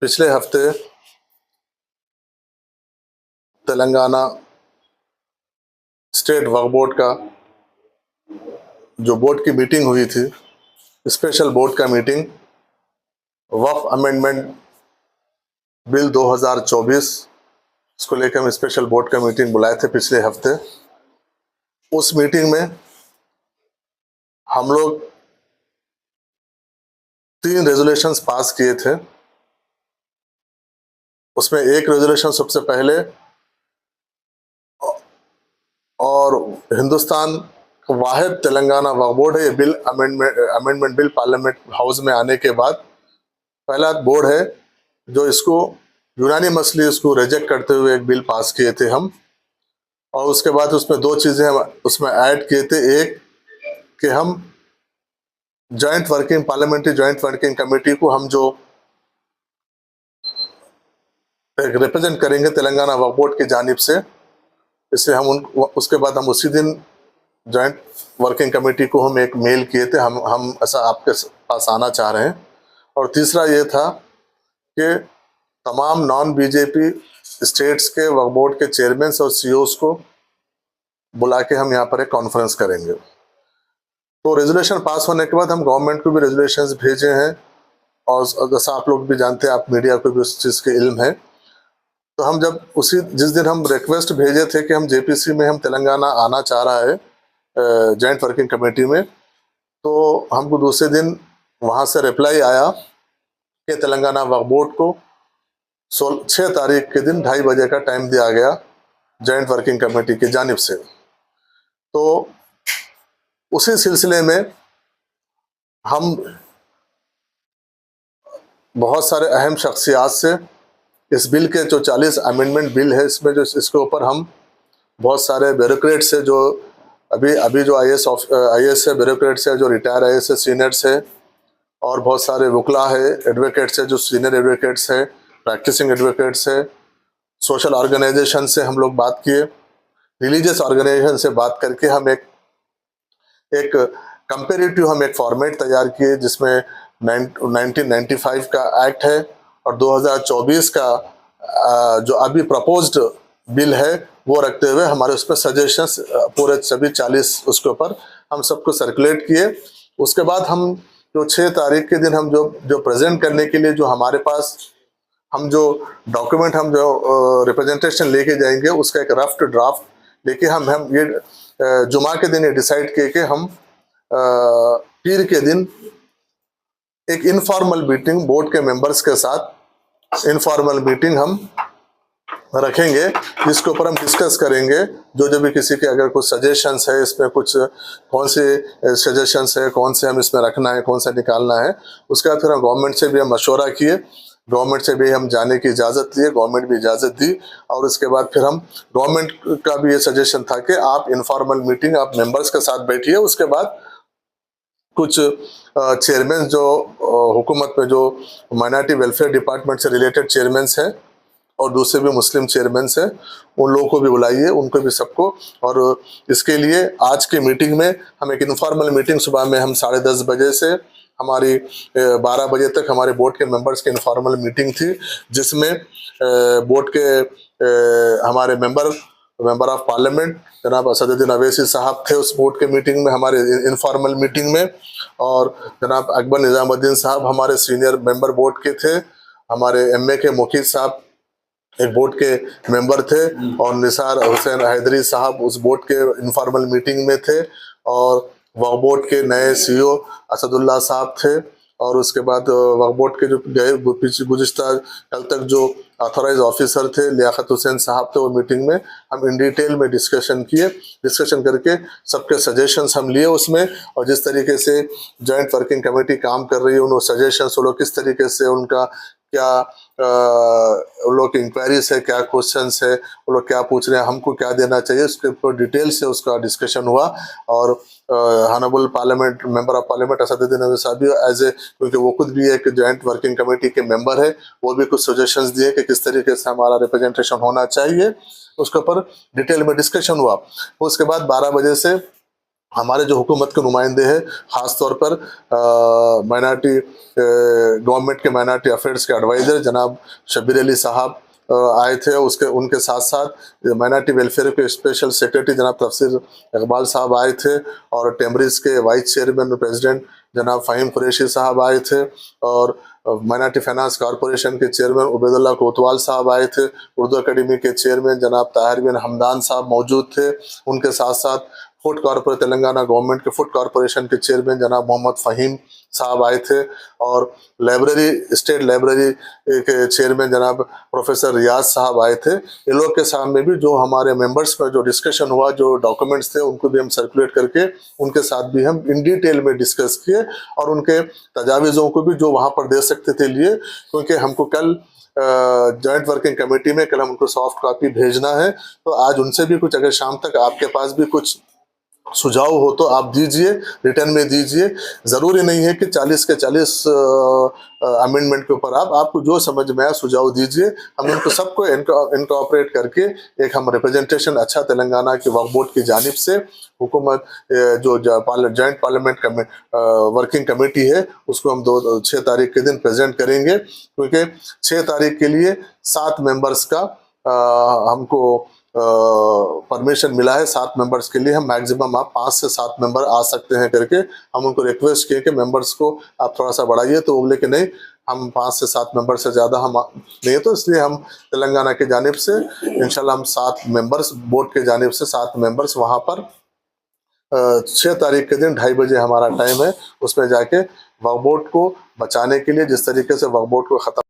पिछले हफ्ते तेलंगाना स्टेट वक्फ बोर्ड का जो बोर्ड की मीटिंग हुई थी, स्पेशल बोर्ड का मीटिंग, वक्फ अमेंडमेंट बिल 2024 इसको लेकर हम स्पेशल बोर्ड का मीटिंग बुलाए थे पिछले हफ्ते। उस मीटिंग में हम लोग 3 रेजोल्यूशंस पास किए थे। उसमें एक रेजोल्यूशन सबसे पहले, और हिंदुस्तान का वाहिद तेलंगाना वक्फ बोर्ड है, ये bill amendment bill parliament house में आने के बाद पहला बोर्ड है जो इसको यूनानिमसली इसको रिजेक्ट करते हुए एक बिल पास किए थे हम। और उसके बाद उसमें 2 चीज़ें हम उसमें ऐड किए थे। एक कि हम पार्लियामेंट्री जॉइंट वर्किंग कमेटी को हम जो एक रिप्रेजेंट करेंगे तेलंगाना वक्फ बोर्ड की जानिब से, इसलिए हम उसके बाद हम उसी दिन जॉइंट वर्किंग कमेटी को हम एक मेल किए थे, हम ऐसा आपके पास आना चाह रहे हैं। और तीसरा ये था कि तमाम नॉन बीजेपी स्टेट्स के वक्फ बोर्ड के चेयरमैन और सीईओज को बुला के हम यहाँ पर एक कॉन्फ्रेंस करेंगे। तो रेजोल्यूशन पास होने के बाद हम गवर्नमेंट को भी रेजोल्यूशंस भेजे हैं, और जैसा आप लोग भी जानते हैं, आप मीडिया को भी उस चीज़ के इल्म है। तो हम जब जिस दिन हम रिक्वेस्ट भेजे थे कि हम जेपीसी में हम तेलंगाना आना चाह रहा है जॉइंट वर्किंग कमेटी में, तो हमको दूसरे दिन वहाँ से रिप्लाई आया कि तेलंगाना वक्फ बोर्ड को 6 तारीख के दिन 2:30 बजे का टाइम दिया गया जॉइंट वर्किंग कमेटी की जानिब से। तो उसी सिलसिले में हम बहुत सारे अहम शख्सियात से इस बिल के जो 40 अमेंडमेंट बिल है, इसमें जो इसके ऊपर हम बहुत सारे ब्यूरोक्रेट्स है जो अभी जो आईएएस है, ब्यूरोक्रेट्स है जो रिटायर आईएएस है, सीनियर्स है, और बहुत सारे वकला है, एडवोकेट्स है जो सीनियर एडवोकेट्स है, प्रैक्टिसिंग एडवोकेट्स है, सोशल ऑर्गेनाइजेशन से हम लोग बात किए, रिलीजियस ऑर्गेनाइजेशन से बात करके हम एक कंपेरेटिव हम एक फॉर्मेट तैयार किए जिसमें 1995 का एक्ट है और 2024 का जो अभी प्रपोज्ड बिल है वो रखते हुए हमारे उस पर सजेशंस पूरे सभी 40 उसके ऊपर हम सबको सर्कुलेट किए। उसके बाद हम जो 6 तारीख के दिन हम जो प्रेजेंट करने के लिए जो हमारे पास हम जो डॉक्यूमेंट हम जो रिप्रेजेंटेशन लेके जाएंगे, उसका एक रफ ड्राफ्ट लेके हम ये जुमा के दिन ये डिसाइड किए कि हम पीर के दिन एक इनफॉर्मल मीटिंग बोर्ड के मेंबर्स के साथ इनफॉर्मल मीटिंग हम रखेंगे, जिसके ऊपर हम डिस्कस करेंगे जो भी किसी के अगर कुछ सजेशंस है, इसमें कुछ कौन से सजेशंस है, कौन से हम इसमें रखना है, कौन सा निकालना है। उसके बाद फिर हम गवर्नमेंट से भी हम मशवरा किए, गवर्नमेंट से भी हम जाने की इजाज़त लिए, गवर्नमेंट भी इजाज़त दी। और उसके बाद फिर हम गवर्नमेंट का भी ये सजेशन था कि आप इनफॉर्मल मीटिंग आप मेंबर्स के साथ बैठिए। उसके बाद कुछ चेयरमैन जो हुकूमत में जो माइनॉरिटी वेलफेयर डिपार्टमेंट से रिलेटेड चेयरमैन हैं और दूसरे भी मुस्लिम चेयरमैन हैं, उन लोगों को भी बुलाइए, उनको भी सबको। और इसके लिए आज की मीटिंग में हम एक इनफॉर्मल मीटिंग सुबह में हम 10:30 बजे से हमारी 12 बजे तक हमारे बोर्ड के मेंबर्स की इनफॉर्मल मीटिंग थी, जिसमें बोर्ड के हमारे मेंबर ऑफ पार्लियामेंट जनाब असदुद्दीन अवैसी साहब थे उस बोर्ड के मीटिंग में, हमारे इनफॉर्मल मीटिंग में। और जनाब अकबर निज़ामुद्दीन साहब हमारे सीनियर मेंबर बोर्ड के थे, हमारे एमए के मुखीद साहब एक बोर्ड के मेंबर थे, और निसार हुसैन हैदरी साहब उस बोर्ड के इनफॉर्मल मीटिंग में थे, और वक्फ बोर्ड के नए सीईओ असदुल्ला साहब थे। और उसके बाद वक्फ बोर्ड के जो गए गुज़िश्ता कल तक जो ऑथोराइज ऑफिसर थे लियाकत हुसैन साहब थे, वो मीटिंग में हम इन डिटेल में डिस्कशन किए। डिस्कशन करके सबके सजेशंस हम लिए उसमें, और जिस तरीके से जॉइंट वर्किंग कमेटी काम कर रही है उन सजेशंस वो लोग किस तरीके से उनका क्या उन लोग की इंक्वायरीज है, क्या क्वेश्चंस है, वो लोग क्या पूछ रहे हैं, हमको क्या देना चाहिए, उसके ऊपर डिटेल से उसका डिस्कशन हुआ। और honourable parliament member of parliament Asaduddin Owaisi साहब भी एज ए, क्योंकि वो खुद भी एक जॉइंट वर्किंग कमेटी के मेंबर है, वो भी कुछ सजेशंस दिए कि किस तरीके से हमारा रिप्रेजेंटेशन होना चाहिए, उसके ऊपर डिटेल में डिस्कशन हुआ। उसके बाद 12 बजे से हमारे जो हुकूमत के नुमाइंदे हैं, ख़ास तौर पर माइनॉरिटी गवर्नमेंट के माइनॉरिटी अफेयर्स के एडवाइज़र जनाब शब्बीर अली साहब आए थे। उनके साथ साथ माइनॉरिटी वेलफेयर के स्पेशल सेक्रेटरी जनाब तफसीर इकबाल साहब आए थे, और टेमरिस के वाइस चेयरमैन प्रेसिडेंट जनाब फ़हीम कुरैशी साहब आए थे, और माइनॉरिटी फाइनेंस कॉरपोरेशन के चेयरमैन उबैदुल्लाह कोतवाल साहब आए थे। उर्दू अकेडमी के चेयरमैन जनाब ताहिर बिन हमदान साहब मौजूद थे। उनके साथ साथ फूड कॉरपोरेशन तेलंगाना गवर्नमेंट के फूड कॉरपोरेशन के चेयरमैन जनाब मोहम्मद फ़हीम साहब आए थे, और लाइब्रेरी स्टेट लाइब्रेरी के चेयरमैन जनाब प्रोफेसर रियाज साहब आए थे। इन लोग के सामने भी जो हमारे मेंबर्स का जो डिस्कशन हुआ, जो डॉक्यूमेंट्स थे, उनको भी हम सर्कुलेट करके उनके साथ भी हम इन डिटेल में डिस्कस किए, और उनके तजावीज़ों को भी जो वहाँ पर दे सकते थे लिए, क्योंकि हमको कल जॉइंट वर्किंग कमेटी में कल हम उनको सॉफ्ट कॉपी भेजना है। तो आज उनसे भी कुछ, अगर शाम तक आपके पास भी कुछ सुझाव हो तो आप दीजिए, रिटर्न में दीजिए। ज़रूरी नहीं है कि 40 के 40 अमेंडमेंट के ऊपर आपको जो समझ में आया सुझाव दीजिए। हम उनको सबको इनकॉर्पोरेट करके एक हम रिप्रेजेंटेशन अच्छा तेलंगाना की वक्फ बोर्ड की जानिब से हुकूमत जो जॉइंट पार्लियामेंट वर्किंग कमेटी है, उसको हम 6 तारीख के दिन प्रेजेंट करेंगे, क्योंकि 6 तारीख के लिए 7 मेंबर्स का हमको परमिशन मिला है। 7 मेंबर्स के लिए हम मैक्सिमम आप 5 से 7 मेंबर आ सकते हैं करके हम उनको रिक्वेस्ट किए कि मेंबर्स को आप थोड़ा सा बढ़ाइए, तो वो बोले कि नहीं, हम 5 से 7 मेंबर से ज़्यादा हम नहीं, तो इसलिए हम तेलंगाना की जानिब से इंशाल्लाह हम 7 मेंबर्स, बोर्ड के जानिब से 7 मेंबर्स वहाँ पर 6 तारीख के दिन 2:30 बजे हमारा टाइम है, उसमें जाके वक्फ बोर्ड को बचाने के लिए, जिस तरीके से वक्फ बोर्ड को ख़त्म